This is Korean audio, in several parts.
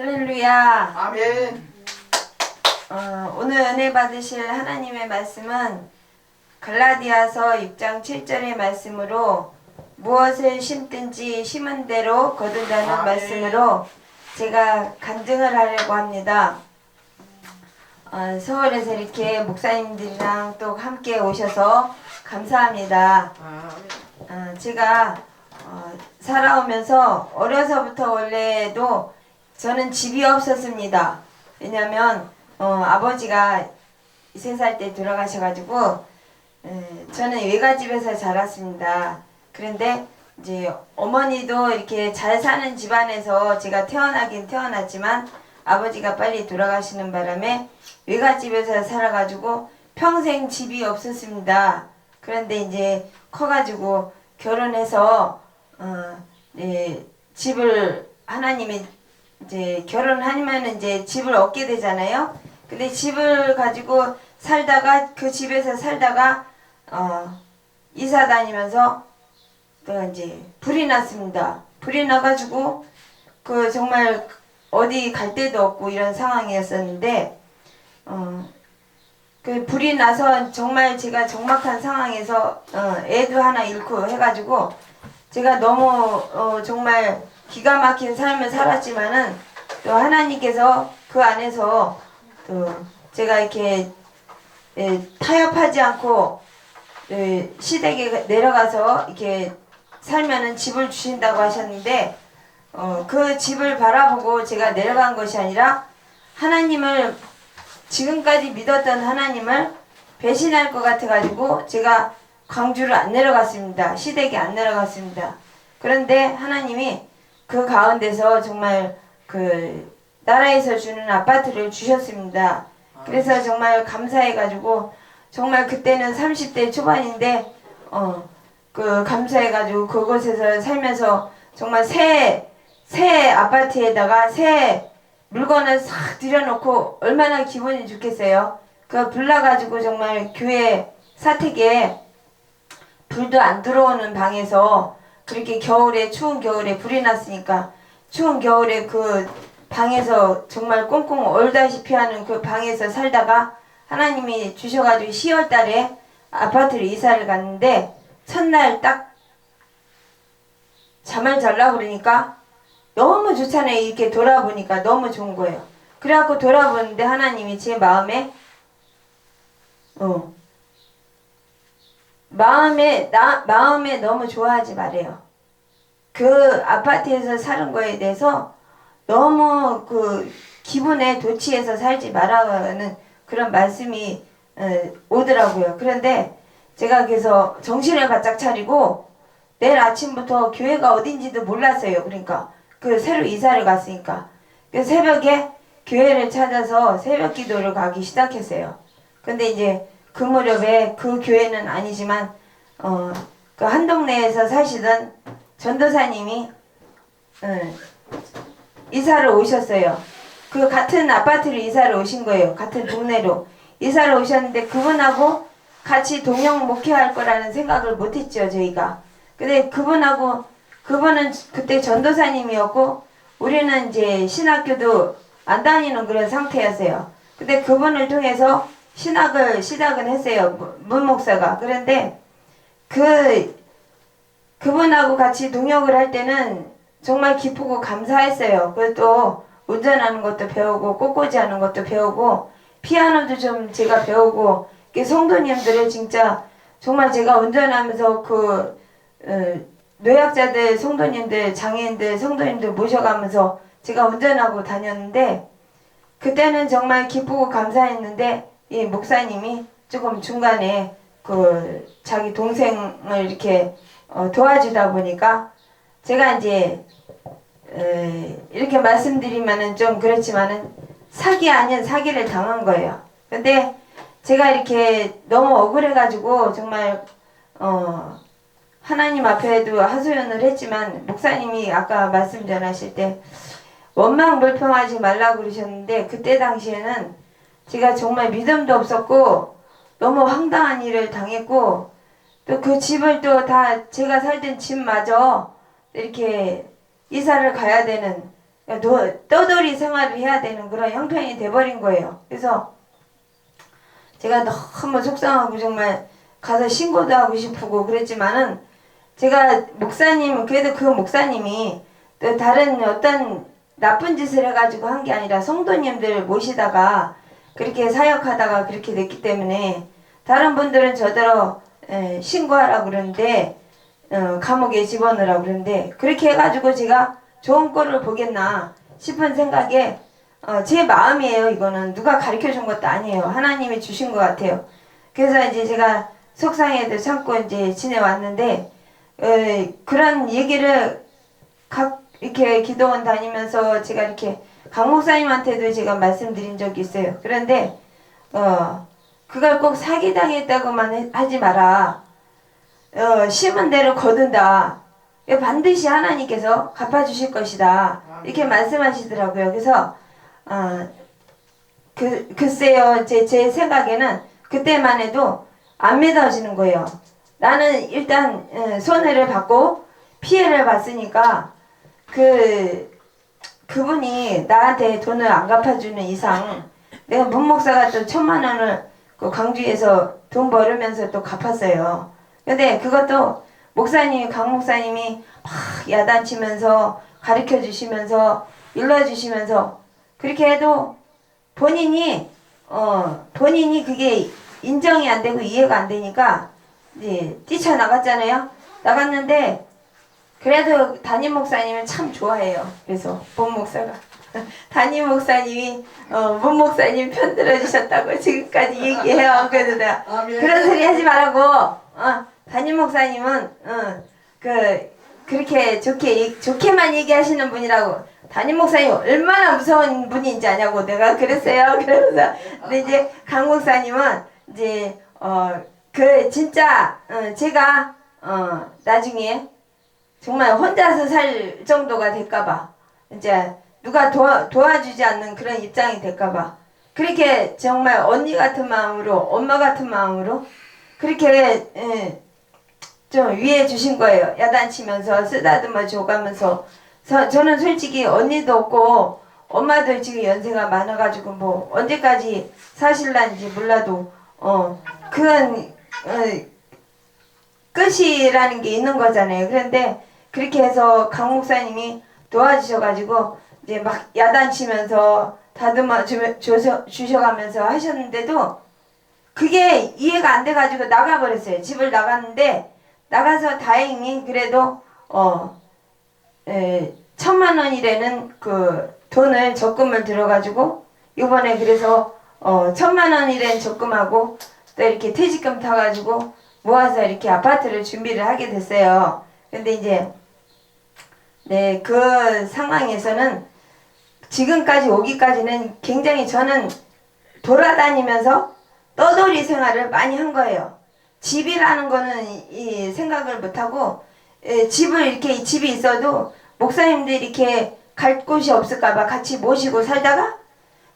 할렐루야. 아멘. 오늘 은혜 받으실 하나님의 말씀은 갈라디아서 6장 7절의 말씀으로 무엇을 심든지 심은 대로 거둔다는 아멘. 말씀으로 제가 간증을 하려고 합니다. 서울에서 이렇게 목사님들이랑 또 함께 오셔서 감사합니다. 제가 살아오면서 어려서부터 원래도 저는 집이 없었습니다. 왜냐면 아버지가 3살 때 돌아가셔가지고 저는 외갓집에서 자랐습니다. 그런데 이제 어머니도 이렇게 잘 사는 집안에서 제가 태어나긴 태어났지만 아버지가 빨리 돌아가시는 바람에 외갓집에서 살아가지고 평생 집이 없었습니다. 그런데 이제 커가지고 결혼해서 집을 하나님이 이제 결혼하면 이제 집을 얻게 되잖아요. 근데 집을 가지고 살다가 그 집에서 살다가 이사 다니면서 또 이제 불이 났습니다. 불이 나가지고 그 정말 어디 갈 데도 없고 이런 상황이었었는데 그 불이 나서 정말 제가 적막한 상황에서 애도 하나 잃고 해가지고 제가 너무 정말 기가 막힌 삶을 살았지만은 또 하나님께서 그 안에서 또 제가 이렇게 타협하지 않고 시댁에 내려가서 이렇게 살면은 집을 주신다고 하셨는데 그 집을 바라보고 제가 내려간 것이 아니라 하나님을 지금까지 믿었던 하나님을 배신할 것 같아가지고 제가 광주를 안 내려갔습니다. 시댁에 안 내려갔습니다. 그런데 하나님이 그 가운데서 정말 그 나라에서 주는 아파트를 주셨습니다. 그래서 정말 감사해가지고 정말 그때는 30대 초반인데 그 감사해가지고 그곳에서 살면서 정말 새 아파트에다가 새 물건을 싹 들여놓고 얼마나 기분이 좋겠어요. 그 불나가지고 정말 교회 사택에 불도 안 들어오는 방에서 그렇게 겨울에 추운 겨울에 불이 났으니까 추운 겨울에 그 방에서 정말 꽁꽁 얼다시피 하는 그 방에서 살다가 하나님이 주셔가지고 10월 달에 아파트로 이사를 갔는데 첫날 딱 잠을 자려고 그러니까 너무 좋잖아요. 이렇게 돌아보니까 너무 좋은 거예요. 그래갖고 돌아보는데 하나님이 제 마음에 마음에 너무 좋아하지 말아요. 그 아파트에서 사는 거에 대해서 너무 그 기분에 도취해서 살지 말라는 그런 말씀이 오더라고요. 그런데 제가 그래서 정신을 바짝 차리고 내일 아침부터 교회가 어딘지도 몰랐어요. 그러니까 그 새로 이사를 갔으니까 그 새벽에 교회를 찾아서 새벽 기도를 가기 시작했어요. 근데 이제 그 무렵에 그 교회는 아니지만 그 한 동네에서 사시던 전도사님이 이사를 오셨어요. 그 같은 아파트로 이사를 오신 거예요. 같은 동네로 이사를 오셨는데 그분하고 같이 동행 목회할 거라는 생각을 못했죠. 저희가. 근데 그분은 그때 전도사님이었고 우리는 이제 신학교도 안 다니는 그런 상태였어요. 근데 그분을 통해서 신학을 시작은 했어요. 문 목사가. 그런데 그분하고 같이 동역을 할 때는 정말 기쁘고 감사했어요. 그리고 또 운전하는 것도 배우고 꽃꽂이 하는 것도 배우고 피아노도 좀 제가 배우고 성도님들을 진짜 정말 제가 운전하면서 노약자들 성도님들 장애인들 성도님들 모셔가면서 제가 운전하고 다녔는데 그때는 정말 기쁘고 감사했는데 이 목사님이 조금 중간에 자기 동생을 이렇게 도와주다 보니까 제가 이제 이렇게 말씀드리면은 좀 그렇지만은 사기 아닌 사기를 당한 거예요. 근데 제가 이렇게 너무 억울해가지고 정말 하나님 앞에도 하소연을 했지만 목사님이 아까 말씀 전하실 때 원망불평하지 말라고 그러셨는데 그때 당시에는 제가 정말 믿음도 없었고 너무 황당한 일을 당했고 또 그 집을 또 다 제가 살던 집마저 이렇게 이사를 가야 되는 떠돌이 생활을 해야 되는 그런 형편이 돼버린 거예요. 그래서 제가 너무 속상하고 정말 가서 신고도 하고 싶고 그랬지만은 제가 목사님, 그래도 그 목사님이 또 다른 어떤 나쁜 짓을 해가지고 한 게 아니라 성도님들 모시다가 그렇게 사역하다가 그렇게 됐기 때문에 다른 분들은 저더러 신고하라고 그러는데 감옥에 집어넣으라고 그러는데 그렇게 해가지고 제가 좋은 꼴을 보겠나 싶은 생각에 제 마음이에요. 이거는 누가 가르쳐 준 것도 아니에요. 하나님이 주신 것 같아요. 그래서 이제 제가 속상해도 참고 이제 지내왔는데 그런 얘기를 이렇게 기도원 다니면서 제가 이렇게 강 목사님한테도 제가 말씀드린 적이 있어요. 그런데 그걸 꼭 사기당했다고만 하지 마라. 심은 대로 거둔다. 반드시 하나님께서 갚아주실 것이다. 이렇게 말씀하시더라고요. 그래서 글쎄요, 제 생각에는 그때만 해도 안 믿어지는 거예요. 나는 일단 손해를 받고 피해를 봤으니까 그분이 나한테 돈을 안 갚아주는 이상 내가 문목사가 또 1,000,000원을 그 광주에서 돈 벌으면서 또 갚았어요. 근데 그것도 강 목사님이 막 야단치면서 가르쳐 주시면서 일러주시면서 그렇게 해도 본인이 그게 인정이 안 되고 이해가 안 되니까 이제 뛰쳐나갔잖아요. 나갔는데 그래도 담임 목사님은 참 좋아해요. 그래서 본 목사가 담임 목사님이 본 목사님 편 들어주셨다고 지금까지 얘기해요. 그래서 내가 그런 소리 하지 말라고. 담임 목사님은 그렇게 좋게만 얘기하시는 분이라고. 담임 목사님 얼마나 무서운 분인지 아냐고 내가 그랬어요. 그러면서 근데 이제 강 목사님은 이제 진짜 제가 나중에 정말 혼자서 살 정도가 될까봐 이제 누가 도와주지 않는 그런 입장이 될까봐 그렇게 정말 언니 같은 마음으로 엄마 같은 마음으로 그렇게 좀 위해 주신 거예요. 야단치면서 쓰다듬어 줘가면서 저는 솔직히 언니도 없고 엄마도 지금 연세가 많아가지고 뭐 언제까지 사실란지 몰라도 그건 끝이라는 게 있는 거잖아요. 그런데 그렇게 해서 강 목사님이 도와주셔가지고 이제 막 야단치면서 다듬어 주셔가면서 하셨는데도 그게 이해가 안 돼가지고 나가버렸어요. 집을 나갔는데 나가서 다행히 그래도 1,000,000원이라는 그 돈을 적금을 들어가지고 이번에 그래서 1,000,000원이라는 적금하고 또 이렇게 퇴직금 타가지고 모아서 이렇게 아파트를 준비를 하게 됐어요. 근데 이제 그 상황에서는 지금까지 오기까지는 굉장히 저는 돌아다니면서 떠돌이 생활을 많이 한 거예요. 집이라는 거는 이 생각을 못하고 집이 있어도 목사님들이 이렇게 갈 곳이 없을까봐 같이 모시고 살다가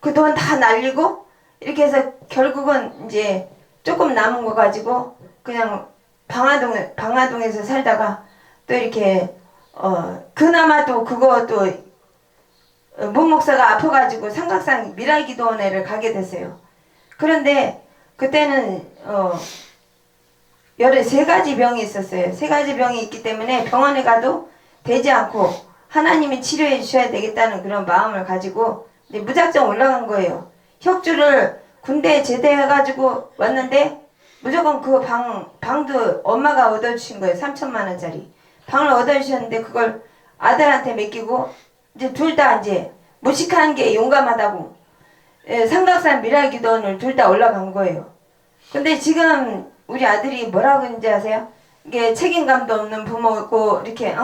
그 돈 다 날리고 이렇게 해서 결국은 이제 조금 남은 거 가지고 그냥 방화동에서 살다가 또 이렇게 그나마 또 그것도 문목사가 아파가지고 삼각산 미랄기도원회를 가게 됐어요. 그런데 그때는 3가지 병이 있었어요. 3가지 병이 있기 때문에 병원에 가도 되지 않고 하나님이 치료해 주셔야 되겠다는 그런 마음을 가지고 무작정 올라간 거예요. 혁주를 군대에 제대해가지고 왔는데 무조건 그 방도 엄마가 얻어주신 거예요. 3,000,000원짜리 방을 얻어주셨는데 그걸 아들한테 맡기고 이제 둘 다 이제 무식한 게 용감하다고 삼각산 미랄기도원을 둘 다 올라간 거예요. 근데 지금 우리 아들이 뭐라고 했는지 아세요? 이게 책임감도 없는 부모고 이렇게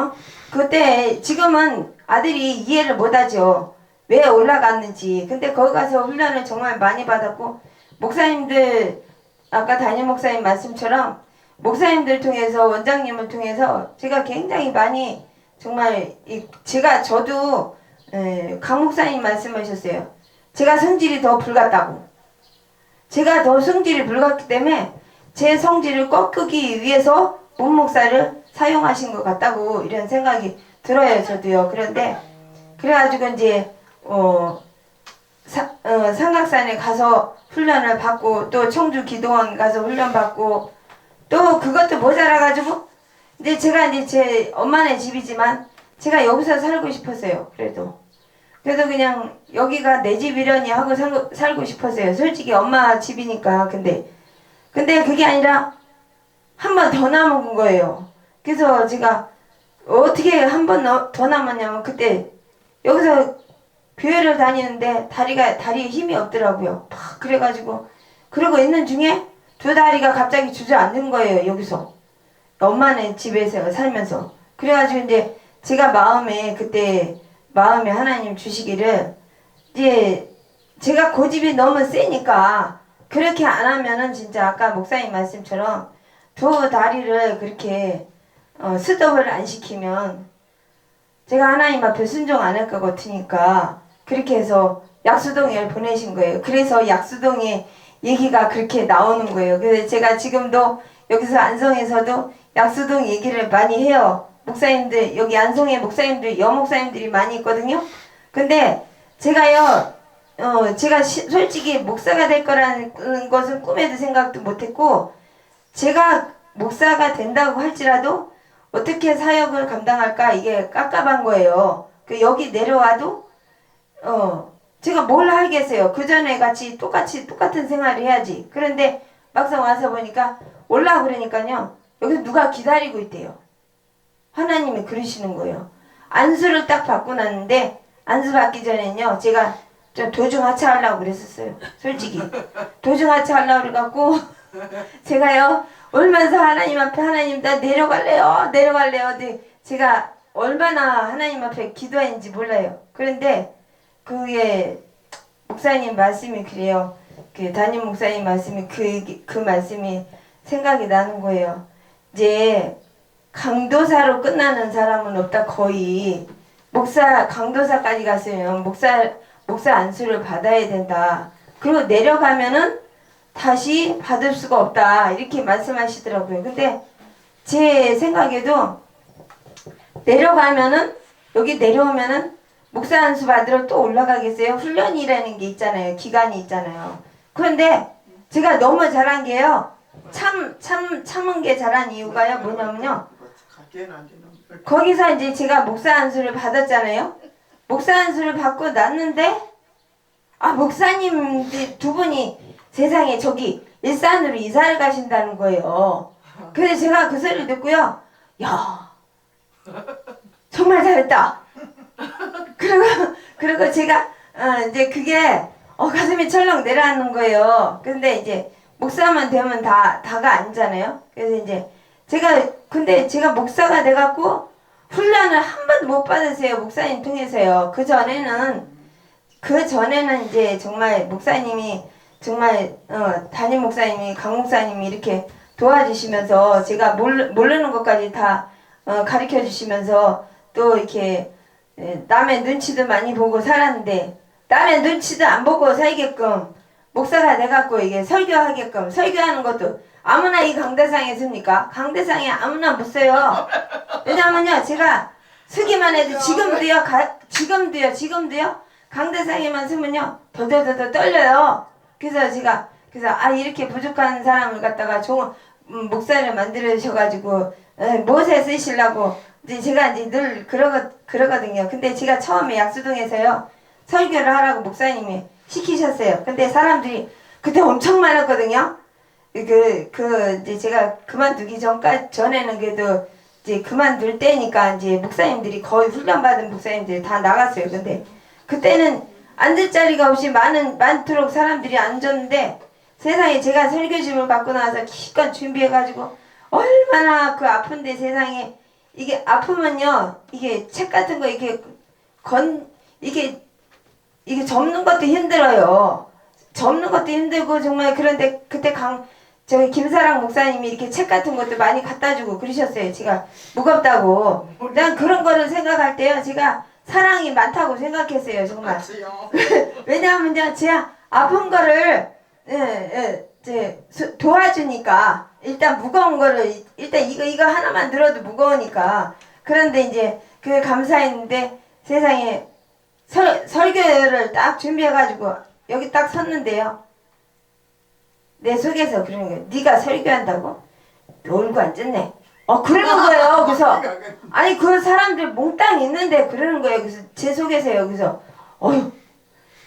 그때 지금은 아들이 이해를 못하죠. 왜 올라갔는지. 근데 거기 가서 훈련을 정말 많이 받았고 목사님들 아까 담임 목사님 말씀처럼 목사님들 통해서 원장님을 통해서 제가 굉장히 많이 정말 저도 강 목사님 말씀하셨어요. 제가 성질이 더 불같다고. 제가 더 성질이 불같기 때문에 제 성질을 꺾기 위해서 문 목사를 사용하신 것 같다고 이런 생각이 들어요. 저도요. 그런데 그래가지고 이제 삼각산에 가서 훈련을 받고 또 청주 기도원 가서 훈련 받고 또 그것도 모자라가지고 근데 제가 이제 제 엄마네 집이지만 제가 여기서 살고 싶었어요. 그래도 그냥 여기가 내 집이려니 하고 살고 싶었어요. 솔직히 엄마 집이니까. 근데 그게 아니라 한 번 더 남은 거예요. 그래서 제가 어떻게 한 번 더 남았냐면 그때 여기서 교회를 다니는데 다리에 힘이 없더라고요. 막 그래가지고 그러고 있는 중에 두 다리가 갑자기 주저앉는 거예요. 여기서 엄마네 집에서 살면서. 그래가지고 이제 제가 그때 마음에 하나님 주시기를 이제 제가 고집이 너무 세니까 그렇게 안 하면은 진짜 아까 목사님 말씀처럼 두 다리를 그렇게 스톱을 안 시키면 제가 하나님 앞에 순종 안 할 것 같으니까 그렇게 해서 약수동에 보내신 거예요. 그래서 약수동의 얘기가 그렇게 나오는 거예요. 그래서 제가 지금도 여기서 안성에서도 약수동 얘기를 많이 해요. 목사님들 여기 안성에 목사님들 여목사님들이 많이 있거든요. 근데 제가요 제가 솔직히 목사가 될 거라는 것은 꿈에도 생각도 못했고 제가 목사가 된다고 할지라도 어떻게 사역을 감당할까 이게 깝깝한 거예요. 여기 내려와도 제가 뭘 하겠어요. 그 전에 똑같은 생활을 해야지. 그런데 막상 와서 보니까 올라 그러니까요. 여기서 누가 기다리고 있대요. 하나님이 그러시는 거예요. 안수를 딱 받고 났는데 안수 받기 전에는요. 제가 좀 도중하차하려고 그랬었어요. 솔직히. 도중하차하려고 그래갖고 제가요. 울면서 하나님 앞에 하나님 나 내려갈래요. 근데 제가 얼마나 하나님 앞에 기도했는지 몰라요. 그런데 그게 목사님 말씀이 그래요. 그 담임 목사님 말씀이 그 말씀이 생각이 나는 거예요. 이제 강도사로 끝나는 사람은 없다. 거의 강도사까지 갔으면 목사 안수를 받아야 된다. 그리고 내려가면은 다시 받을 수가 없다. 이렇게 말씀하시더라고요. 근데 제 생각에도 여기 내려오면은 목사 안수 받으러 또 올라가겠어요? 훈련이라는 게 있잖아요. 기간이 있잖아요. 그런데 제가 너무 잘한 게요. 참은 게 잘한 이유가요. 뭐냐면요. 거기서 이제 제가 목사 안수를 받았잖아요. 목사 안수를 받고 났는데 목사님 두 분이 세상에 저기 일산으로 이사를 가신다는 거예요. 그래서 제가 그 소리를 듣고요. 야 정말 잘했다. 그리고 제가 이제 그게 가슴이 철렁 내려앉는 거예요. 근데 이제 목사만 되면 다가 아니잖아요. 그래서 이제 근데 제가 목사가 돼갖고 훈련을 한 번도 못 받으세요. 목사님 통해서요. 그 전에는 이제 정말 목사님이 정말 담임 목사님이 강 목사님이 이렇게 도와주시면서 제가 모르는 것까지 다 가르쳐 주시면서 또 이렇게 남의 눈치도 많이 보고 살았는데 남의 눈치도 안 보고 살게끔 목사가 돼갖고 이게 설교하게끔 설교하는 것도 아무나 이 강대상에 씁니까? 강대상에 아무나 못 써요. 왜냐면요 제가 쓰기만 해도 지금도요 강대상에만 쓰면요 더더더 떨려요. 그래서 제가 이렇게 부족한 사람을 갖다가 좋은 목사를 만들으셔가지고 무엇에 쓰시려고 이제 제가 이제 늘 그러거든요. 근데 제가 처음에 약수동에서요 설교를 하라고 목사님이 시키셨어요. 근데 사람들이 그때 엄청 많았거든요. 이제 제가 그만두기 전에는 그래도 이제 그만둘 때니까 이제 목사님들이 거의 훈련받은 목사님들이 다 나갔어요. 근데 그때는 앉을 자리가 없이 많도록 사람들이 앉았는데 세상에 제가 설교집을 갖고 나와서 기껏 준비해가지고 얼마나 그 아픈데 세상에 이게 아프면요 이게 책 같은 거 이게 접는 것도 힘들어요. 접는 것도 힘들고 정말. 그런데 그때 저기 김사랑 목사님이 이렇게 책 같은 것도 많이 갖다 주고 그러셨어요. 제가 무겁다고. 난 그런 거를 생각할 때요 제가 사랑이 많다고 생각했어요. 정말. 왜냐하면요 제가 아픈 거를 도와주니까 일단 무거운 거를 일단 이거 하나만 들어도 무거우니까. 그런데 이제 그게 감사했는데 세상에 설교를 딱 준비해가지고 여기 딱 섰는데요. 내 속에서 그러는 거예요. 네가 설교한다고? 놀고 앉았네. 그러는 거예요. 그래서 아니 그 사람들 몽땅 있는데 그러는 거예요. 그래서 제 속에서 여기서 어휴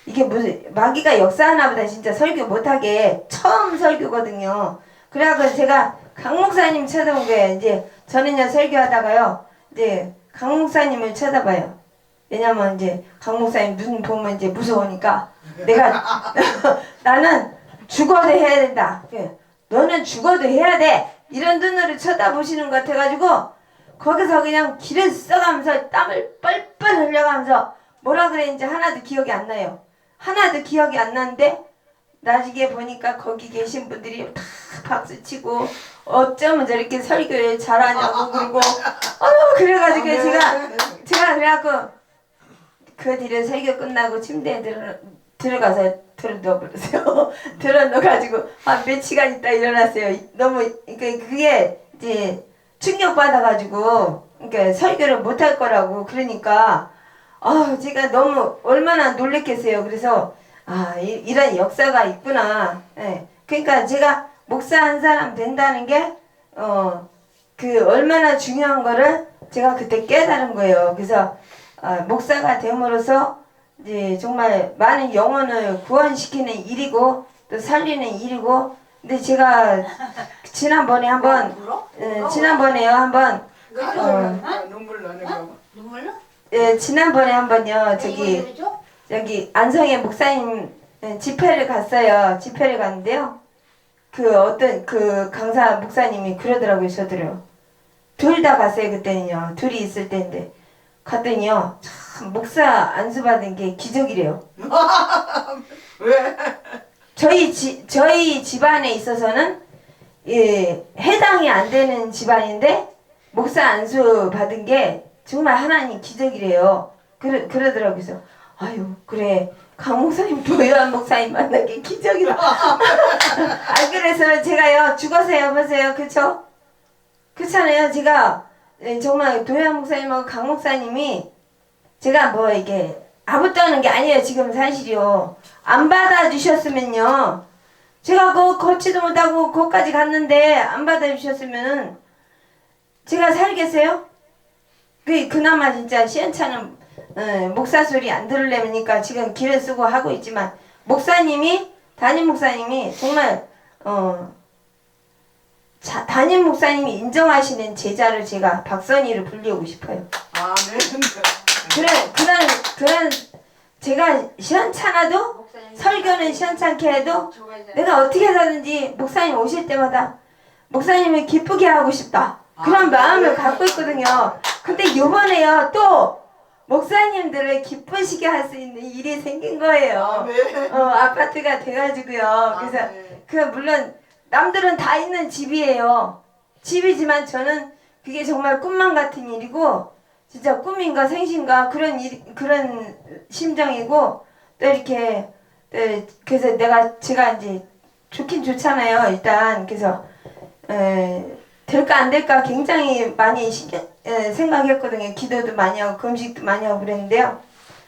이게 무슨 마귀가 역사하나 보다. 진짜 설교 못하게 처음 설교거든요. 그래갖고 제가 강 목사님 쳐다본 거예요. 이제 저는요 설교하다가요 이제 강 목사님을 쳐다봐요. 왜냐면 이제 강 목사님 눈 보면 이제 무서우니까 내가 나는 죽어도 해야 된다. 너는 죽어도 해야 돼. 이런 눈으로 쳐다보시는 것 같아가지고 거기서 그냥 길을 써가면서 땀을 뻘뻘 흘려가면서 뭐라 그랬는지 하나도 기억이 안 나요. 하나도 기억이 안 나는데 나중에 보니까 거기 계신 분들이 다 박수치고 어쩌면 저렇게 설교를 잘하냐고 그러고 그래가지고 제가 그래갖고 그 뒤에 설교 끝나고 침대에 들어가서 들어넣어버렸어요. 들어넣어가지고 한 몇 시간 있다 일어났어요. 너무 그게 이제 충격받아가지고 그러니까 설교를 못할 거라고 그러니까 제가 너무 얼마나 놀랬겠어요. 그래서 이런 역사가 있구나. 예. 그러니까 제가 목사 한 사람 된다는 게 그 얼마나 중요한 거를 제가 그때 깨달은 거예요. 그래서 목사가 됨으로써 이제 정말 많은 영혼을 구원시키는 일이고 또 살리는 일이고. 근데 제가 지난번에 한번 지난번에요 한번 눈물 나는 거. 눈물로? 예, 지난번에 한번요 여기 안성의 목사님 집회를 갔어요. 집회를 갔는데요. 그 어떤 그 강사 목사님이 그러더라고요. 저들요. 둘 다 갔어요. 그때는요. 둘이 있을 때인데 갔더니요. 참 목사 안수 받은 게 기적이래요. 왜? 저희 집안에 있어서는 해당이 안 되는 집안인데 목사 안수 받은 게 정말 하나님 기적이래요. 그러더라고요. 그래서 아유 그래 강 목사님 도요한 목사님 만난 게 기적이다. 그래서 제가요 죽어서 여보세요. 그쵸? 그렇잖아요. 제가 정말 도요한 목사님하고 강 목사님이 제가 뭐 이게 아무것도 하는 게 아니에요. 지금 사실이요. 안 받아주셨으면요. 제가 그거 걷지도 못하고 거기까지 갔는데 안 받아주셨으면은 제가 살겠어요? 그나마 진짜 시원찮은 목사 소리 안 들으려니까 지금 길을 쓰고 하고 있지만 담임 목사님이 정말 담임 목사님이 인정하시는 제자를 제가 박선희를 불리우고 싶어요. 네. 그런 제가 시원찮아도 설교는 시원찮게 해도 내가 어떻게 하든지 목사님 오실 때마다 목사님을 기쁘게 하고 싶다. 그런 마음을 갖고 있거든요. 근데 요번에요 또 목사님들을 기쁘시게 할 수 있는 일이 생긴 거예요. 아파트가 돼가지고요. 그래서 물론 남들은 다 있는 집이에요. 집이지만 저는 그게 정말 꿈만 같은 일이고 진짜 꿈인가 생신가 그런 심정이고 또 이렇게 그래서 제가 이제 좋긴 좋잖아요. 일단 그래서 될까 안 될까 굉장히 많이 생각했거든요. 기도도 많이 하고 금식도 많이 하고 그랬는데요.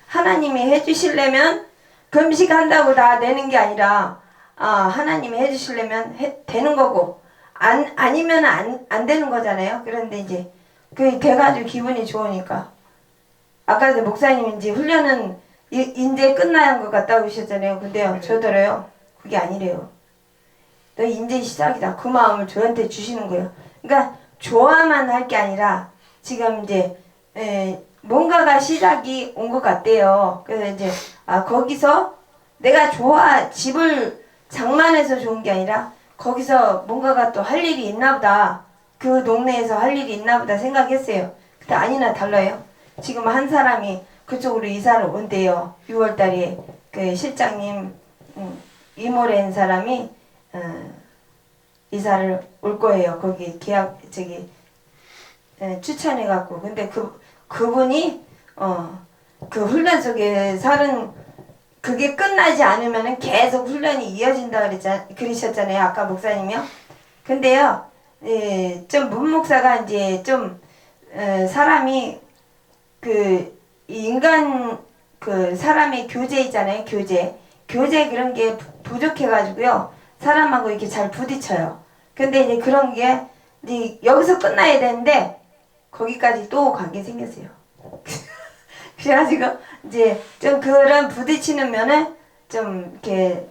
하나님이 해주시려면 금식한다고 다 되는 게 아니라 하나님이 해주시려면 되는 거고 아니면 안 되는 거잖아요. 그런데 이제 그 돼가지고 기분이 좋으니까 아까도 목사님 이제 훈련은 이제 끝나야 한 것 같다고 하셨잖아요. 근데요 저더러요 그게 아니래요. 너 이제 시작이다. 그 마음을 저한테 주시는 거예요. 그러니까 좋아만 할 게 아니라 지금 이제 뭔가가 시작이 온 것 같대요. 그래서 이제 거기서 내가 집을 장만해서 좋은 게 아니라 거기서 뭔가가 또 할 일이 있나 보다. 그 동네에서 할 일이 있나 보다 생각했어요. 근데 아니나 달라요. 지금 한 사람이 그쪽으로 이사를 온대요. 6월달에 그 실장님 이모래인 사람이 이사를 올 거예요. 거기 추천해갖고. 근데 그분이 그 훈련 속에 그게 끝나지 않으면은 계속 훈련이 이어진다 그러셨잖아요. 아까 목사님이요. 근데요, 좀 문목사가 이제 좀 사람이 인간 그 사람의 교제 있잖아요. 교제 그런 게 부족해가지고요. 사람하고 이렇게 잘 부딪혀요. 근데 이제 그런 게 이제 여기서 끝나야 되는데 거기까지 또 가게 생겼어요. 그래가지고 이제 좀 그런 부딪히는 면은 좀 이렇게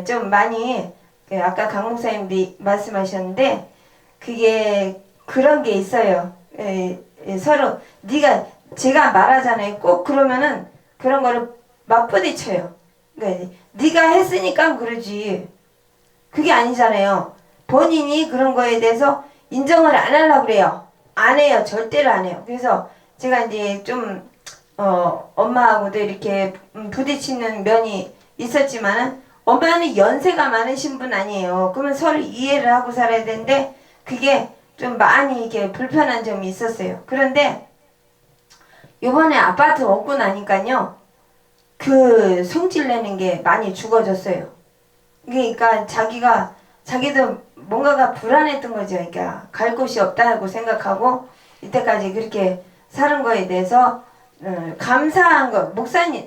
좀 많이 아까 강 목사님도 말씀하셨는데 그게 그런 게 있어요. 서로 제가 말하잖아요. 꼭 그러면은 그런 거를 맞부딪혀요. 그러니까 네가 했으니까 그러지. 그게 아니잖아요. 본인이 그런 거에 대해서 인정을 안 하려고 그래요. 안 해요. 절대로 안 해요. 그래서 제가 이제 좀 엄마하고도 이렇게 부딪히는 면이 있었지만은 엄마는 연세가 많으신 분 아니에요. 그러면 서로 이해를 하고 살아야 되는데 그게 좀 많이 이렇게 불편한 점이 있었어요. 그런데 요번에 아파트 얻고 나니까요. 그 성질 내는 게 많이 죽어졌어요. 그러니까 자기도 뭔가가 불안했던 거죠. 그러니까 갈 곳이 없다고 생각하고 이때까지 그렇게 사는 거에 대해서 감사한 거.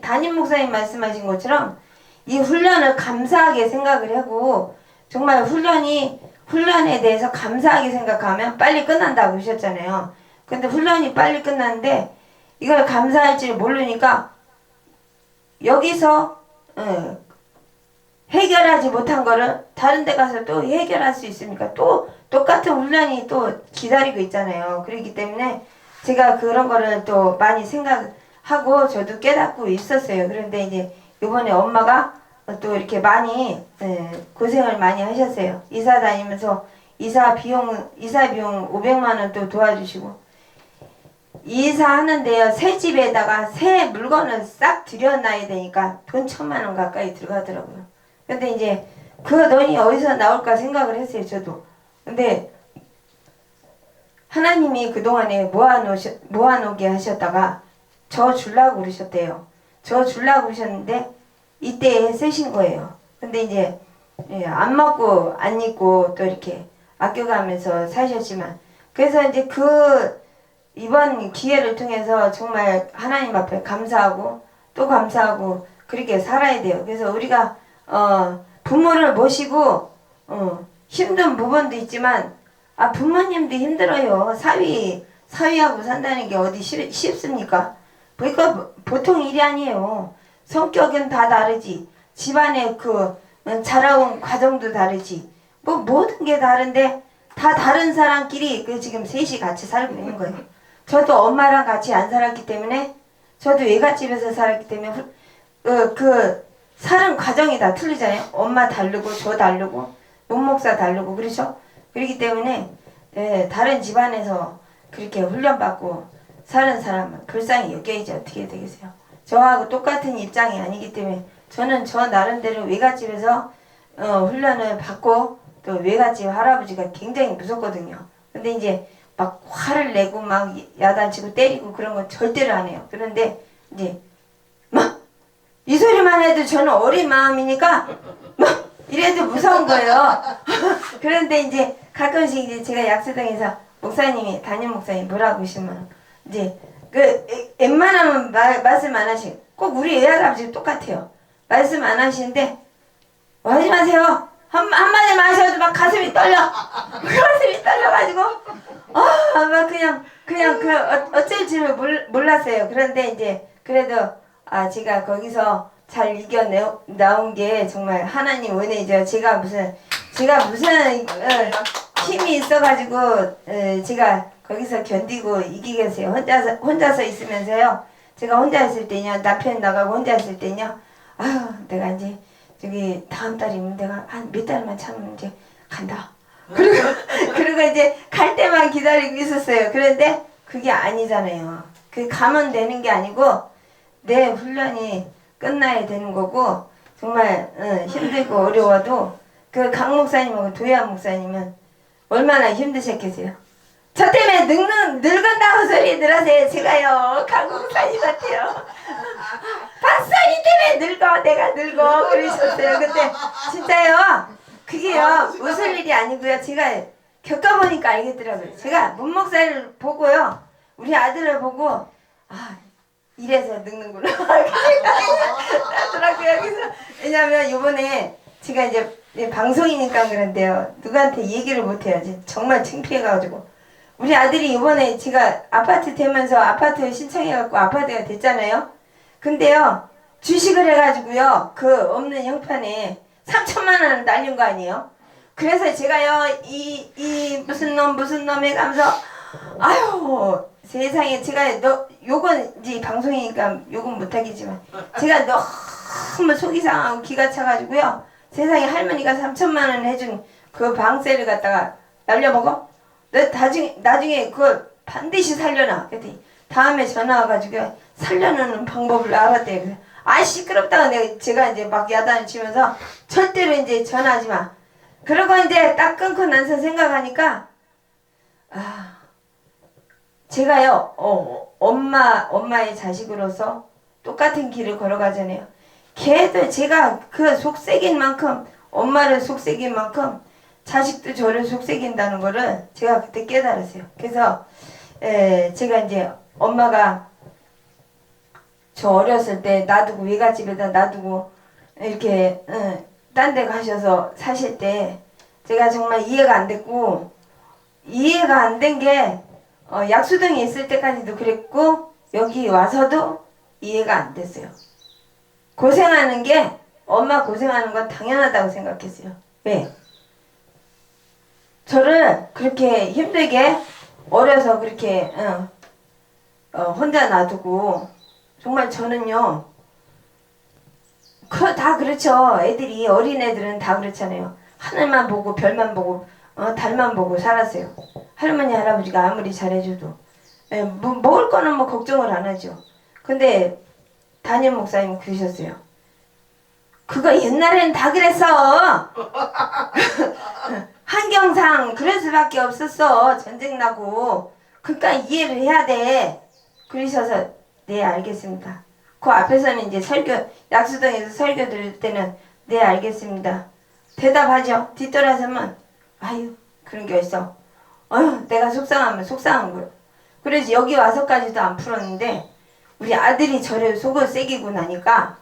담임 목사님 말씀하신 것처럼 이 훈련을 감사하게 생각을 하고 정말 훈련에 대해서 감사하게 생각하면 빨리 끝난다고 그러셨잖아요. 근데 훈련이 빨리 끝났는데 이걸 감사할 줄 모르니까 여기서 해결하지 못한 거를 다른 데 가서 또 해결할 수 있습니까? 또 똑같은 훈련이 또 기다리고 있잖아요. 그렇기 때문에 제가 그런 거를 또 많이 생각하고 저도 깨닫고 있었어요. 그런데 이제 이번에 엄마가 또 이렇게 많이 고생을 많이 하셨어요. 이사 다니면서 이사 비용 500만 원 또 도와주시고 이사하는데요. 새 집에다가 새 물건을 싹 들여놔야 되니까 돈 1,000만 원 가까이 들어가더라고요. 근데 이제 그 돈이 어디서 나올까 생각을 했어요. 저도. 근데 하나님이 그동안에 모아놓게 하셨다가 저 주려고 그러셨대요. 저 주려고 그러셨는데 이때에 쓰신 거예요. 근데 이제 안 먹고 안 입고 또 이렇게 아껴가면서 사셨지만 그래서 이제 이번 기회를 통해서 정말 하나님 앞에 감사하고 또 감사하고 그렇게 살아야 돼요. 그래서 우리가 부모를 모시고 힘든 부분도 있지만 부모님도 힘들어요. 사위하고 산다는 게 어디 쉽습니까? 그러니까 보통 일이 아니에요. 성격은 다 다르지. 집안의 자라온 과정도 다르지. 뭐 모든 게 다른데 다 다른 사람끼리 지금 셋이 같이 살고 있는 거예요. 저도 엄마랑 같이 안 살았기 때문에 저도 외갓집에서 살았기 때문에 사는 과정이 다 틀리잖아요. 엄마 다르고 저 다르고 몸목사 다르고 그렇죠? 그렇기 때문에 다른 집안에서 그렇게 훈련받고 사는 사람은 불쌍히 여겨야지 어떻게 되겠어요. 저하고 똑같은 입장이 아니기 때문에 저는 저 나름대로 외갓집에서 훈련을 받고 또 외갓집 할아버지가 굉장히 무섭거든요. 근데 이제 막 화를 내고 막 야단치고 때리고 그런 건 절대로 안 해요. 그런데 이제 막 이 소리만 해도 저는 어린 마음이니까 막 이래도 무서운 거예요. 그런데 이제 가끔씩 이제 제가 약수동에서 목사님이 담임 목사님 뭐라고 하시면 이제 웬만하면 말씀 안 하시고 꼭 우리 외할아버지 똑같아요. 말씀 안 하시는데 하지 마세요. 한마디만 하셔도 막 가슴이 떨려. 가슴이 떨려가지고 막 그냥 어쩔 줄을 몰랐어요. 그런데 이제 그래도 제가 거기서 잘 나온 게 정말 하나님 은혜죠. 제가 무슨 힘이 있어가지고 제가 거기서 견디고 이기겠어요. 혼자서 있으면서요. 제가 혼자 있을 때냐 남편 나가고 혼자 있을 때냐 내가 이제 저기 다음 달이면 내가 한 몇 달만 참으면 이제 간다. 그리고 이제 갈 때만 기다리고 있었어요. 그런데 그게 아니잖아요. 가면 되는 게 아니고 내 훈련이 끝나야 되는 거고 정말 힘들고 어려워도 강 목사님하고 도야 목사님은 얼마나 힘드셨겠어요. 저 때문에 늙은다고 소리 들으세요. 제가요 강 목사님 같아요. 박사님 때문에 내가 늙어 그러셨어요. 근데 진짜요 그게요 웃을 일이 아니고요. 제가 겪어보니까 알겠더라고요. 제가 문목사를 보고요 우리 아들을 보고 이래서 늙는구나. 나더라고요. 그래서 왜냐면 요번에 제가 이제 방송이니까 그런데요. 누구한테 얘기를 못해요. 정말 창피해가지고. 우리 아들이 이번에 제가 아파트 되면서 아파트 신청해갖고 아파트가 됐잖아요. 근데요. 주식을 해가지고요. 그 없는 형편에 3천만 원을 날린 거 아니에요. 그래서 제가요. 이 무슨 놈 해가면서 아유 세상에 제가 요건 이제 방송이니까 요건 못하겠지만 제가 너무 속이 상하고 기가 차가지고요. 세상에 할머니가 3천만 원 해준 그 방세를 갖다가 날려먹어? 너 나중에 그걸 반드시 살려놔. 그랬더니 다음에 전화 와가지고 살려놓는 방법을 알았대요. 그래서 아 시끄럽다고 제가 이제 막 야단을 치면서 절대로 이제 전화하지 마. 그러고 이제 딱 끊고 나서 생각하니까 제가요 엄마의 자식으로서 똑같은 길을 걸어가잖아요. 걔도 제가 그 속색인 만큼 엄마를 속색인 만큼 자식도 저를 속색인다는 거를 제가 그때 깨달았어요. 그래서 제가 이제 엄마가 저 어렸을 때 놔두고 외갓집에다 놔두고 이렇게 딴 데 가셔서 사실 때 제가 정말 이해가 안 됐고 이해가 안 된 게 약수동에 있을 때까지도 그랬고 여기 와서도 이해가 안 됐어요. 고생하는 게 엄마 고생하는 건 당연하다고 생각했어요. 왜? 저를 그렇게 힘들게 어려서 그렇게 혼자 놔두고 정말 저는요 다 그렇죠. 애들이 어린애들은 다 그렇잖아요. 하늘만 보고 별만 보고 달만 보고 살았어요. 할머니 할아버지가 아무리 잘해줘도 먹을 거는 뭐 걱정을 안 하죠. 근데 담임 목사님 그러셨어요. 그거 옛날에는 다 그랬어. 환경상 그럴 수밖에 없었어. 전쟁 나고. 그러니까 이해를 해야 돼. 그러셔서 네 알겠습니다. 그 앞에서는 이제 약수동에서 설교 들을 때는 네 알겠습니다. 대답하죠. 뒤돌아서면 아유 그런 게 있어. 내가 속상하면 속상한 거예요. 그래서 여기 와서까지도 안 풀었는데 우리 아들이 저를 속을 새기고 나니까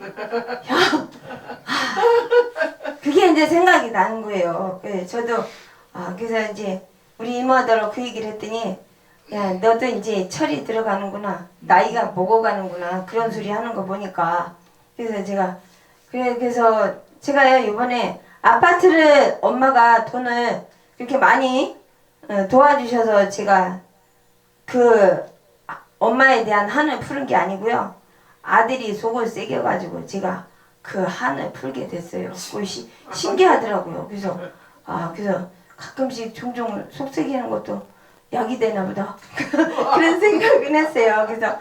그게 이제 생각이 나는 거예요. 저도 그래서 이제 우리 이모들하고 그 얘기를 했더니 야 너도 이제 철이 들어가는구나. 나이가 먹어가는구나. 그런 소리 하는 거 보니까 그래서 그래서 제가요 이번에 아파트를 엄마가 돈을 그렇게 많이 도와주셔서 제가 그 엄마에 대한 한을 푸는 게 아니고요. 아들이 속을 새겨가지고 제가 그 한을 풀게 됐어요. 그것이 신기하더라고요. 그래서 그래서 가끔씩 종종 속 새기는 것도 약이 되나 보다. 그런 생각은 했어요. 그래서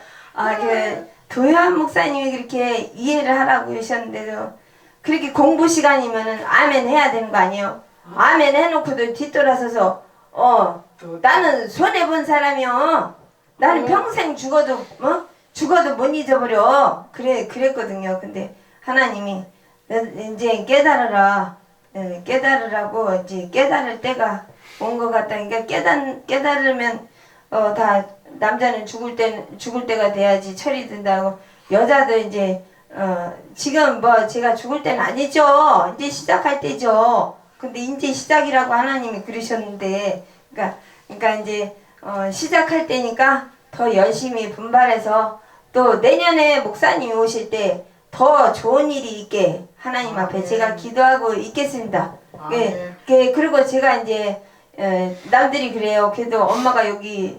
그 도요한 목사님이 그렇게 이해를 하라고 하셨는데도 그렇게 공부 시간이면은 아멘 해야 되는 거 아니에요? 아멘 해놓고도 뒤돌아서서 나는 손해본 사람이요. 나는 평생 죽어도 못 잊어버려. 그랬거든요. 근데 하나님이 이제 깨달으라. 깨달으라고 이제 깨달을 때가 온 것 같다. 그러니까 깨달으면 다 남자는 죽을 때가 돼야지 철이 든다고. 여자도 이제 지금 뭐 제가 죽을 때는 아니죠. 이제 시작할 때죠. 근데 이제 시작이라고 하나님이 그러셨는데 그러니까 이제 시작할 때니까 더 열심히 분발해서 또 내년에 목사님이 오실 때 더 좋은 일이 있게 하나님 앞에 제가 기도하고 있겠습니다. 그리고 제가 이제 남들이 그래요. 그래도 엄마가 여기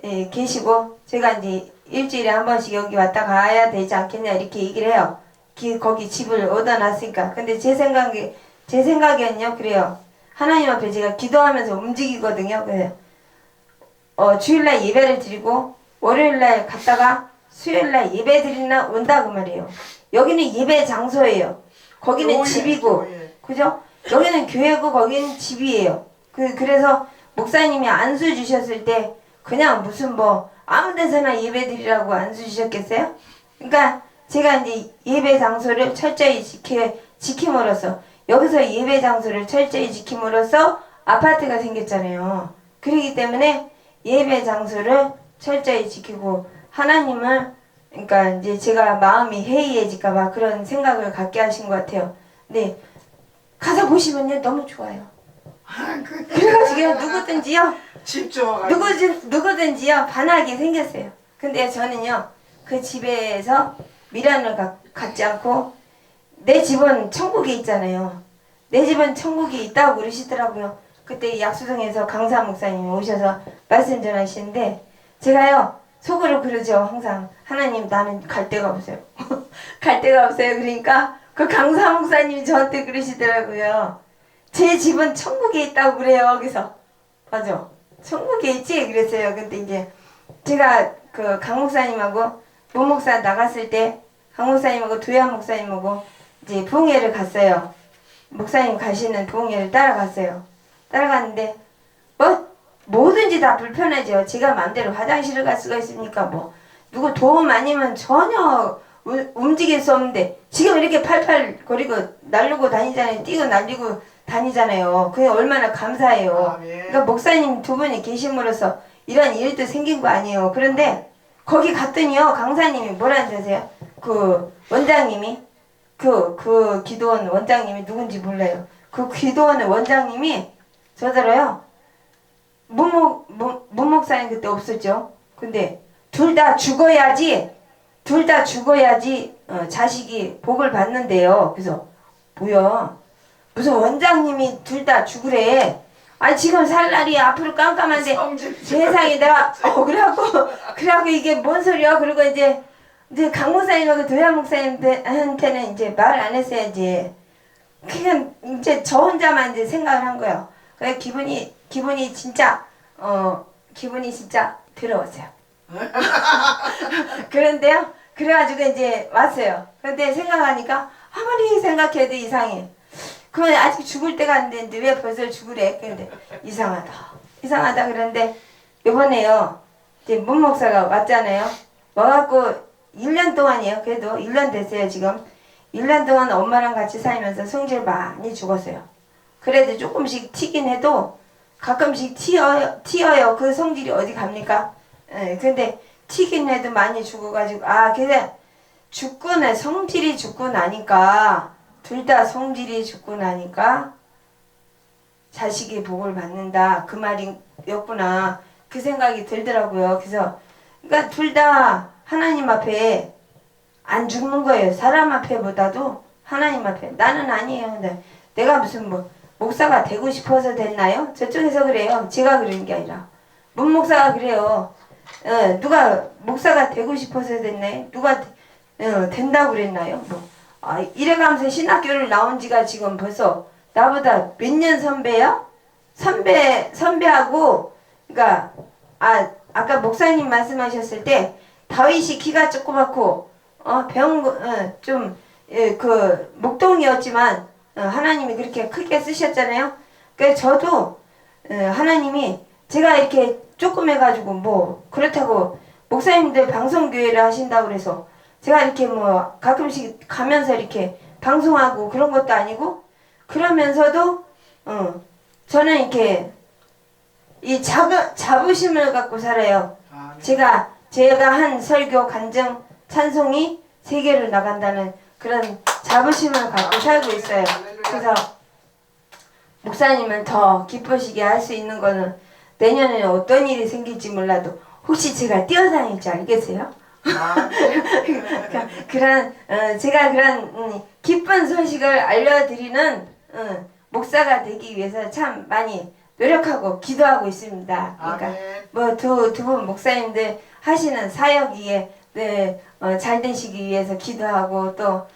계시고 제가 이제 일주일에 한 번씩 여기 왔다 가야 되지 않겠냐 이렇게 얘기를 해요. 거기 집을 얻어놨으니까. 근데 제 생각에는요 그래요. 하나님 앞에 제가 기도하면서 움직이거든요. 그래서 주일날 예배를 드리고 월요일날 갔다가 수요일날 예배 드리나 온다고 말이에요. 여기는 예배 장소예요. 거기는 집이고 그죠? 여기는 교회고 거기는 집이에요. 그래서 목사님이 안수 주셨을 때 그냥 무슨 뭐 아무 데서나 예배 드리라고 안수 주셨겠어요? 그러니까 제가 이제 예배 장소를 철저히 지킴으로써 여기서 예배 장소를 철저히 지킴으로써 아파트가 생겼잖아요. 그렇기 때문에 예배 장소를 철저히 지키고 하나님을 그러니까 이제 제가 마음이 해이해질까봐 그런 생각을 갖게 하신 것 같아요. 근데 가서 보시면요 너무 좋아요. 그래가지고 누구든지요 집중하고. 누구든지요 반하게 생겼어요. 근데 저는요 그 집에서 미련을 갖지 않고 내 집은 천국에 있잖아요. 내 집은 천국에 있다고 그러시더라고요. 그때 약수동에서 강사 목사님이 오셔서 말씀 전하시는데 제가요 속으로 그러죠. 항상 하나님 나는 갈 데가 없어요. 갈 데가 없어요. 그러니까 그 강사 목사님이 저한테 그러시더라고요. 제 집은 천국에 있다고 그래요. 그래서 맞아 천국에 있지 그랬어요. 근데 이제 제가 그 강 목사님하고 모 목사 나갔을 때 강 목사님하고 도야 목사님하고 이제 부흥회를 갔어요. 목사님 가시는 부흥회를 따라갔어요. 따라갔는데 뭐 뭐든지 다 불편하죠. 제가 마음대로 화장실을 갈 수가 있습니까? 뭐 누구 도움 아니면 전혀 움직일 수 없는데 지금 이렇게 팔팔 거리고 날르고 다니잖아요. 뛰고 날리고 다니잖아요. 그게 얼마나 감사해요. 그러니까 목사님 두 분이 계심으로써 이런 일도 생긴 거 아니에요. 그런데 거기 갔더니요 강사님이 뭐라는지 아세요? 그 원장님이 그 기도원 원장님이 누군지 몰라요. 그 기도원 원장님이 저더러요. 문목사님 그때 없었죠. 근데 둘 다 죽어야지 자식이 복을 받는데요. 그래서 뭐야 무슨 원장님이 둘 다 죽으래. 아니 지금 살 날이 앞으로 깜깜한데 세상에 내가 그래갖고 이게 뭔 소리야. 그리고 이제 강 목사님하고 도야 목사님한테는 이제 말을 안 했어야지. 그냥 이제 저 혼자만 이제 생각을 한 거예요. 그래 기분이 진짜 더러웠어요. 그런데요 그래가지고 이제 왔어요. 근데 생각하니까 아무리 생각해도 이상해. 그러면 아직 죽을 때가 안 됐는데 왜 벌써 죽으래? 근데 이상하다 그런데 이번에요 이제 문 목사가 왔잖아요. 와갖고 1년 동안이에요. 그래도 1년 됐어요 지금. 1년 동안 엄마랑 같이 살면서 성질 많이 죽었어요. 그래도 조금씩 튀긴 해도 가끔씩 튀어요. 그 성질이 어디 갑니까? 예, 근데 튀긴 해도 많이 죽어가지고 그래 성질이 죽고 나니까 둘 다 성질이 죽고 나니까 자식이 복을 받는다 그 말이었구나 그 생각이 들더라고요. 그래서 그러니까 둘 다 하나님 앞에 안 죽는 거예요. 사람 앞에보다도 하나님 앞에. 나는 아니에요. 근데 내가 무슨 뭐 목사가 되고 싶어서 됐나요? 저쪽에서 그래요. 제가 그런 게 아니라 문 목사가 그래요. 누가 목사가 되고 싶어서 됐나요? 누가 된다고 그랬나요? 이래가면서 신학교를 나온 지가 지금 벌써 나보다 몇 년 선배야? 선배하고 그러니까 아까 목사님 말씀하셨을 때 다윗이 키가 조그맣고 그 목동이었지만 하나님이 그렇게 크게 쓰셨잖아요. 그래서 저도 하나님이 제가 이렇게 조금 해가지고 뭐 그렇다고 목사님들 방송교회를 하신다고 그래서 제가 이렇게 뭐 가끔씩 가면서 이렇게 방송하고 그런 것도 아니고 그러면서도 저는 이렇게 이 자부심을 갖고 살아요. 제가 한 설교 간증 찬송이 세계로 나간다는 그런 자부심을 갖고 살고 있어요. 그래서 목사님은 더 기쁘시게 할 수 있는 거는 내년에는 어떤 일이 생길지 몰라도 혹시 제가 뛰어다닐 줄 알겠어요? 제가 그런 기쁜 소식을 알려드리는 목사가 되기 위해서 참 많이 노력하고 기도하고 있습니다. 그러니까 뭐 두 분 목사님들 하시는 사역이에 잘 되시기 위해서 기도하고 또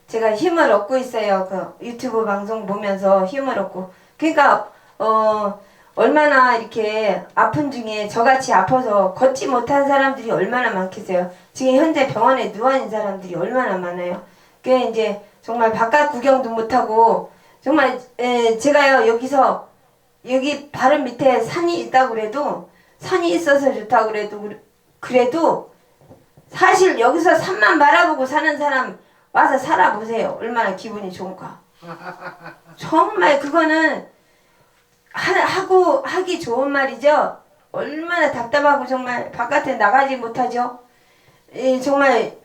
제가 힘을 얻고 있어요. 그 유튜브 방송 보면서 힘을 얻고 그러니까 얼마나 이렇게 아픈 중에 저같이 아파서 걷지 못한 사람들이 얼마나 많겠어요. 지금 현재 병원에 누워있는 사람들이 얼마나 많아요. 그게 이제 정말 바깥 구경도 못하고 정말 제가요 여기 바로 밑에 산이 있다고 그래도 산이 있어서 좋다고 그래도 사실 여기서 산만 바라보고 사는 사람 와서 살아보세요. 얼마나 기분이 좋은가. 정말 그거는 하기 좋은 말이죠. 얼마나 답답하고 정말 바깥에 나가지 못하죠. 정말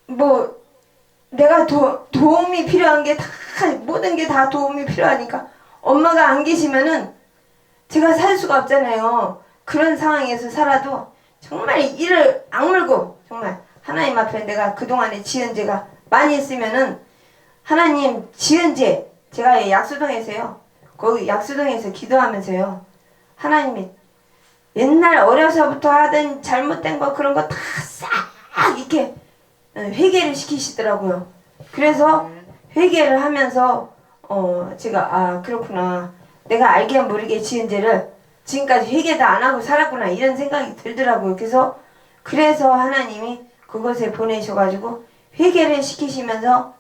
뭐 내가 도움이 필요한 게 다 모든 게 다 도움이 필요하니까 엄마가 안 계시면은 제가 살 수가 없잖아요. 그런 상황에서 살아도 정말 이를 악물고 정말 하나님 앞에 내가 그동안에 지은 죄가 많이 있으면은 하나님 지은 죄 제가 약수동에서요. 거기 약수동에서 기도하면서요. 하나님이 옛날 어려서부터 하던 잘못된 거 그런 거 다 싹 이렇게 회개를 시키시더라고요. 그래서 회개를 하면서 제가 아 그렇구나. 내가 알게 모르게 지은 죄를 지금까지 회개도 안 하고 살았구나 이런 생각이 들더라고요. 그래서 하나님이 그곳에 보내셔가지고 회개를 시키시면서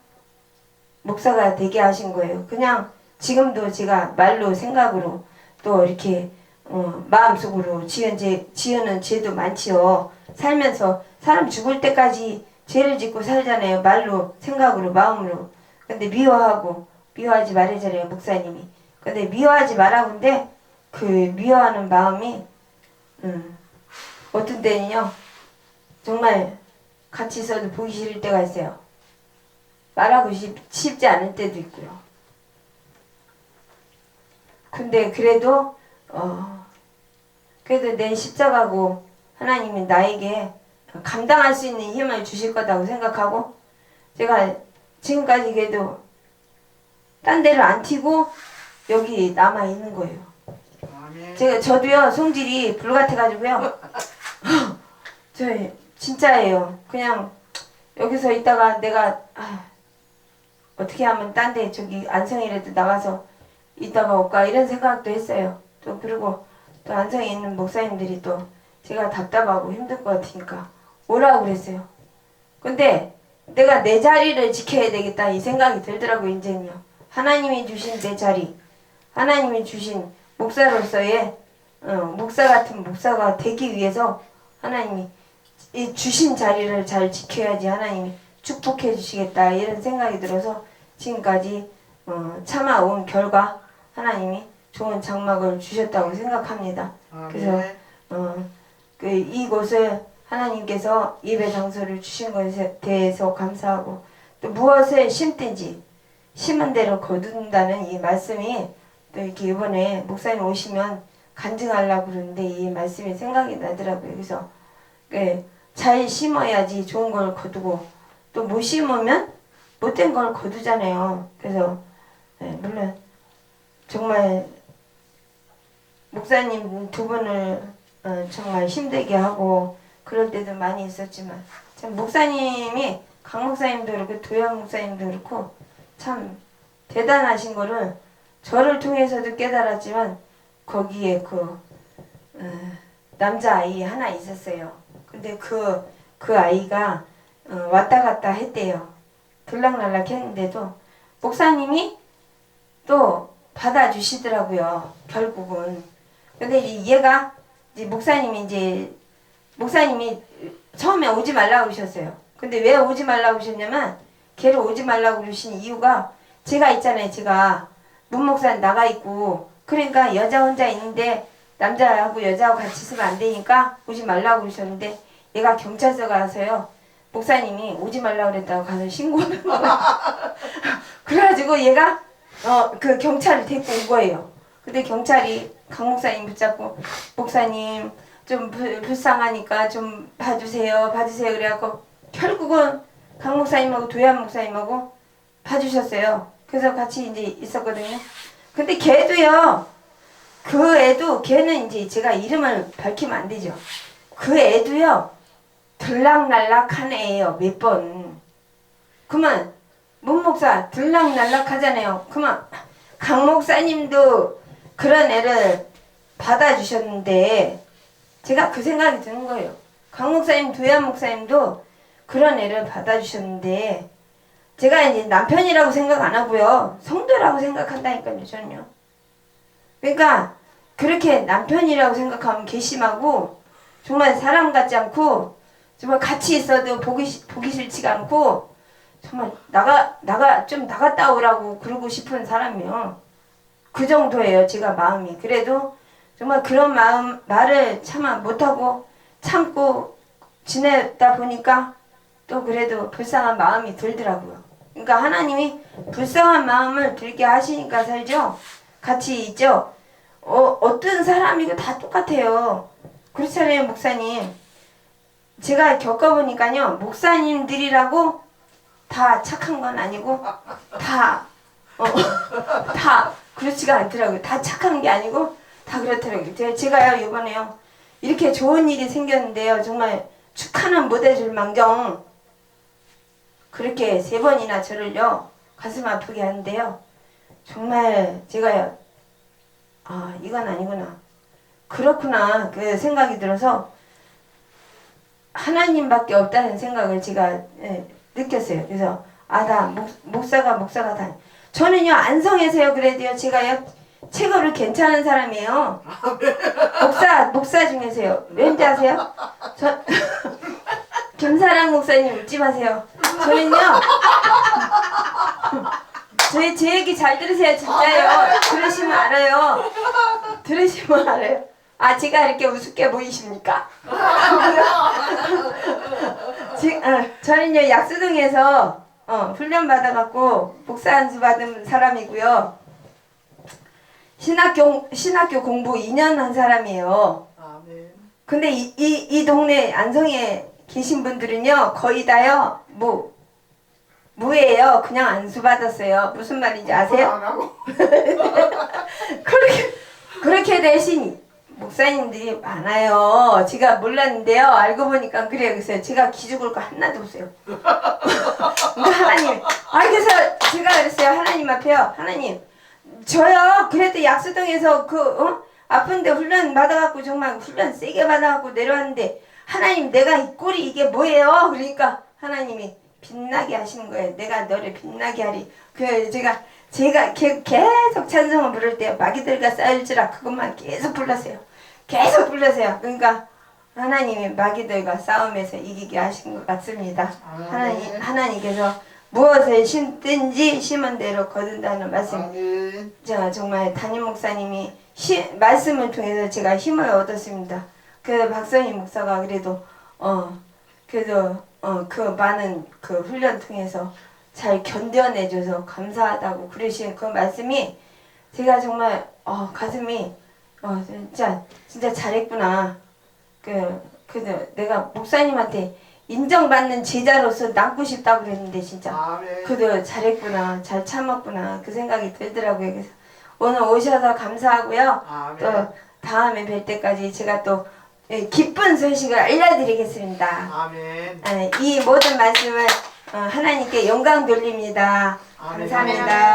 목사가 되게 하신 거예요. 그냥 지금도 제가 말로 생각으로 또 이렇게 마음속으로 지으는 죄도 많지요. 살면서 사람 죽을 때까지 죄를 짓고 살잖아요. 말로 생각으로 마음으로. 근데 미워하지 말아잖아요. 목사님이. 근데 미워하지 말라고 근데 그 미워하는 마음이 어떤 때는요. 정말 같이 있어도 보기 싫을 때가 있어요. 말하고 싶지 않을 때도 있고요. 근데 그래도 내 십자가고 하나님이 나에게 감당할 수 있는 힘을 주실 거라고 생각하고 제가 지금까지 그래도 딴 데를 안 튀고 여기 남아 있는 거예요. 저도요 성질이 불같아가지고요. 저 진짜예요. 그냥 여기서 있다가 내가 어떻게 하면 딴 데 저기 안성이라도 나가서 있다가 올까 이런 생각도 했어요. 또 그리고 또 안성에 있는 목사님들이 또 제가 답답하고 힘들 것 같으니까 오라고 그랬어요. 근데 내가 내 자리를 지켜야 되겠다 이 생각이 들더라고요. 이제는요. 하나님이 주신 내 자리, 하나님이 주신 목사로서의 목사 같은 목사가 되기 위해서 하나님이 이 주신 자리를 잘 지켜야지 하나님이 축복해 주시겠다 이런 생각이 들어서 지금까지 참아온 결과 하나님이 좋은 장막을 주셨다고 생각합니다. 그래서 이곳을 하나님께서 예배 장소를 주신 것에 대해서 감사하고 또 무엇을 심든지 심은 대로 거둔다는 이 말씀이 또 이렇게 이번에 목사님 오시면 간증하려고 그러는데 이 말씀이 생각이 나더라고요. 그래서 잘 심어야지 좋은 걸 거두고 또 못 심으면 못된 걸 거두잖아요. 그래서 물론 정말 목사님 두 분을 정말 힘들게 하고 그럴 때도 많이 있었지만 참 목사님이 강 목사님도 그렇고 도영 목사님도 그렇고 참 대단하신 거를 저를 통해서도 깨달았지만 거기에 남자아이 하나 있었어요. 근데 그 아이가 왔다 갔다 했대요. 들락날락 했는데도 목사님이 또 받아주시더라고요. 결국은. 근데 얘가 이제 목사님이 처음에 오지 말라고 그러셨어요. 근데 왜 오지 말라고 그러셨냐면 걔를 오지 말라고 그러신 이유가 제가 있잖아요. 제가 문목산 나가 있고 그러니까 여자 혼자 있는데 남자하고 여자하고 같이 있으면 안 되니까 오지 말라고 그러셨는데 얘가 경찰서 가서요. 목사님이 오지 말라고 그랬다고 가서 신고를 그래가지고 얘가 그 경찰을 데리고 온 거예요. 근데 경찰이 강 목사님 붙잡고 목사님 좀 불쌍하니까 좀 봐주세요 그래갖고 결국은 강 목사님하고 도ያን 목사님하고 봐주셨어요. 그래서 같이 이제 있었거든요. 근데 걔도요. 그 애도 걔는 이제 제가 이름을 밝히면 안 되죠. 그 애도요. 들락날락한 애예요. 몇 번. 그만 문 목사 들락날락 하잖아요. 그만 강 목사님도 그런 애를 받아주셨는데 제가 그 생각이 드는 거예요. 강 목사님, 도ያን 목사님도 그런 애를 받아주셨는데 제가 이제 남편이라고 생각 안 하고요. 성도라고 생각한다니까요. 저는요. 그러니까 그렇게 남편이라고 생각하면 괘씸하고 정말 사람 같지 않고 정말 같이 있어도 보기 싫지가 않고 정말 좀 나갔다 오라고 그러고 싶은 사람이요. 그 정도예요. 제가 마음이. 그래도 정말 그런 말을 차마 못하고 참고 지내다 보니까 또 그래도 불쌍한 마음이 들더라고요. 그러니까 하나님이 불쌍한 마음을 들게 하시니까 살죠. 같이 있죠. 어떤 사람이고 다 똑같아요. 그렇잖아요, 목사님. 제가 겪어보니까요, 목사님들이라고 다 착한 건 아니고 다 그렇지가 않더라고요. 다 착한 게 아니고 다 그렇더라고요. 제가요 이번에요 이렇게 좋은 일이 생겼는데요, 정말 축하는 못해줄 망정 그렇게 3번이나 저를요 가슴 아프게 하는데요, 정말 제가요 이건 아니구나, 그렇구나 그 생각이 들어서 하나님밖에 없다는 생각을 제가 느꼈어요. 그래서 나 목사가 다. 저는요 안성에서요 그래도요 제가요 체급을 괜찮은 사람이에요. 목사 중에서요. 왠지 아세요? 김사랑 목사님 웃지 마세요. 저는요 제 얘기 잘 들으세요. 진짜요. 들으시면 알아요. 제가 이렇게 우습게 보이십니까? 저는요 약수동에서 훈련 받아갖고 목사 안수 받은 사람이고요. 신학교 공부 2년 한 사람이에요. 아멘. 근데 이 동네 안성에 계신 분들은요 거의 다요 무예요. 그냥 안수 받았어요. 무슨 말인지 아세요? 안 하고. 그렇게 되신 목사님들이 많아요. 제가 몰랐는데요. 알고 보니까 그래요. 그래서 제가 기죽을 거 하나도 없어요. 그러니까 하나님, 그래서 제가 그랬어요. 하나님 앞에요. 하나님, 저요. 그래도 약수동에서 아픈데 훈련 받아갖고 정말 훈련 세게 받아갖고 내려왔는데 하나님, 내가 이 꼴이 이게 뭐예요? 그러니까 하나님이 빛나게 하시는 거예요. 내가 너를 빛나게 하리. 제가 계속 찬송을 부를 때 마귀들과 싸울지라 그것만 계속 불렀어요. 그러니까 하나님이 마귀들과 싸움에서 이기게 하신 것 같습니다. 하나님께서 무엇을 심든지 심은 대로 거둔다는 말씀. 제가 정말 담임 목사님이 말씀을 통해서 제가 힘을 얻었습니다. 그 박선희 목사가 그래도 그 많은 그 훈련 통해서 잘 견뎌내줘서 감사하다고 그러신 그 말씀이 제가 정말 가슴이 진짜 잘했구나. 내가 목사님한테 인정받는 제자로서 남고 싶다고 그랬는데 진짜 그래도 잘했구나, 잘 참았구나 그 생각이 들더라고요. 그래서 오늘 오셔서 감사하고요. 또 다음에 뵐 때까지 제가 또 기쁜 소식을 알려드리겠습니다. 아멘. 이 모든 말씀을 하나님께 영광 돌립니다. 감사합니다.